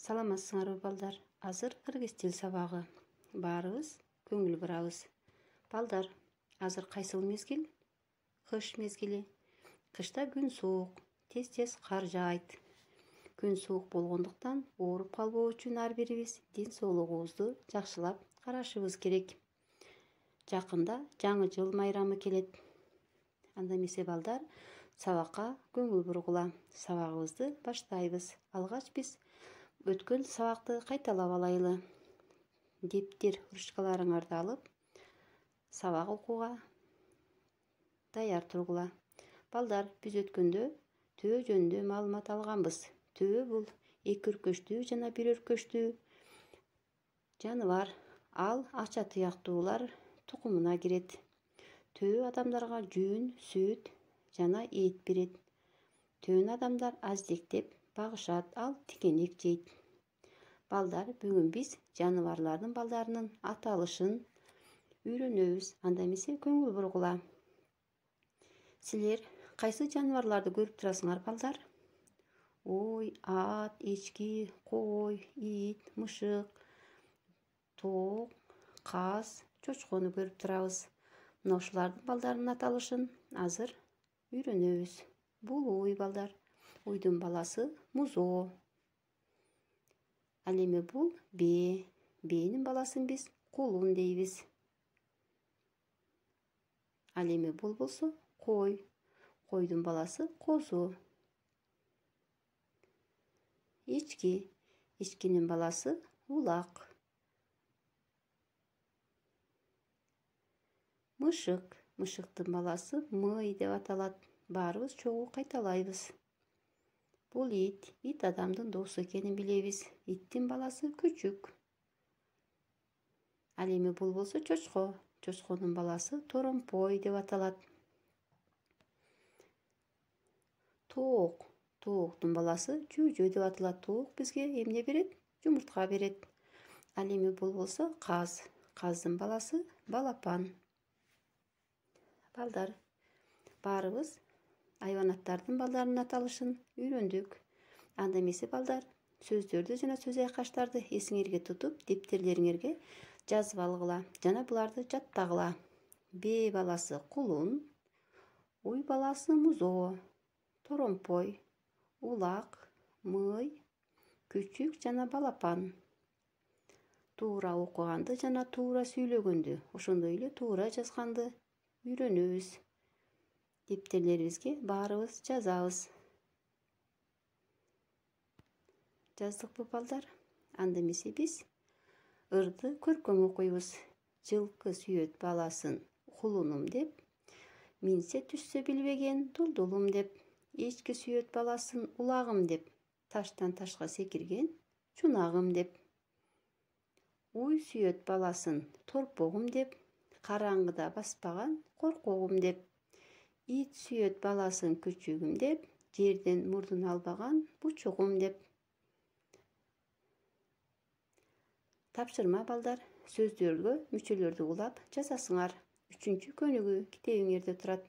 Саламатсыңарбы балдар? Азыр кыргыз тил сабагы. Баарыбыз көңүл бурабыз. Балдар, азыр кайсыл мезгил? Кыш мезгили. Кышта күн суук, тез-тез кар жаайт. Күн суук болгондуктан ооруп калбоо үчүн ар бирибиз ден соолугубузду жакшылап карашыбыз керек. Жакында жаңы жыл майрамы келет. Анда эмесе балдар, сабакка көңүл бургула. Сабагыбызды баштайбыз. Алгач биз өткөн сабакты кайталап алайлы. Дептер, ручкаларыңарды алып, сабак окууга даяр тургула. Балдар, биз өткөндө төө жөнүндө маалымат алганбыз. Төө бул эки өркөчтүү жана бир өркөчтүү жаныбар. Ал ача тыяктуулар тукумуна кирет. Төө адамдарга жүн, сүт жана эт берет. Төөн адамдар аздектеп багышат, ал тикенек жейт. Балдар, бүгүн биз жаныбарлардын балдарынын аталышын үйрөнөбүз. Анда эмесе көңүл бургула. Силер кайсы жаныбарларды көрүп турасыңар, балдар? Ой, ат, эчки, кой, ит, мышык, тоок, каз, чочкону көрүп турабыз. Мына ушулардын балдарынын аталышын азыр үйрөнөбүз. Бул уй, балдар. Уйдун баласы музоо. Ал эми бул бээ. Бээнин баласын биз кулун дейбиз. Ал эми бул болсо кой. Койдун баласы козу. Эчки. Эчкинин баласы улак. Мышык. Мышыктын баласы мый деп аталат. Баарыбыз чогуу кайталайбыз. Бул ит. Ит адамдын досу экенин билебиз. Иттин баласы күчүк. Ал эми бул болсо чочко. Чочконун баласы торомпой деп аталат. Тоок. Тооктун баласы жүүжө деп аталат. Тоок бизге эмне берет? Жумуртка берет. Ал эми бул болсо каз. Каздын баласы балапан. Балдар, баарыбыз айванаттардын балдарынын аталышын үйрөндүк. Анда эмесе балдар, сөздөрдү жана сөз айкаштарды эсиңерге тутуп, дептерлериңерге жазып алгыла жана буларды жаттагыла. Бээ баласы кулун, уй баласы музоо, торомпой, улак, мый, күчүк жана балапан. Туура окуганды жана туура сүйлөгөндү, ошондой эле туура жазганды үйрөнөбүз. Дептерлерибизге баарыбыз жазабыз. Жаздыкпы, балдар? Анда эмесе биз ырды көркөм окуйбуз. Жылкы сүйөт баласын кулунум деп, минсе түшсө билбеген дулдулум деп, эчки сүйөт баласын улагым деп, таштан ташка секирген чунагым деп, уй сүйөт баласын торпогум деп, караңгыда баспаган коркогум деп, ит сүйөт баласын күчүгүм деп, жерден мурдун албаган бучугум деп. Тапшырма, балдар, сөздөргө мүчөлөрдү улап жазасыңар. 3-көнүгү китебиңерде турат.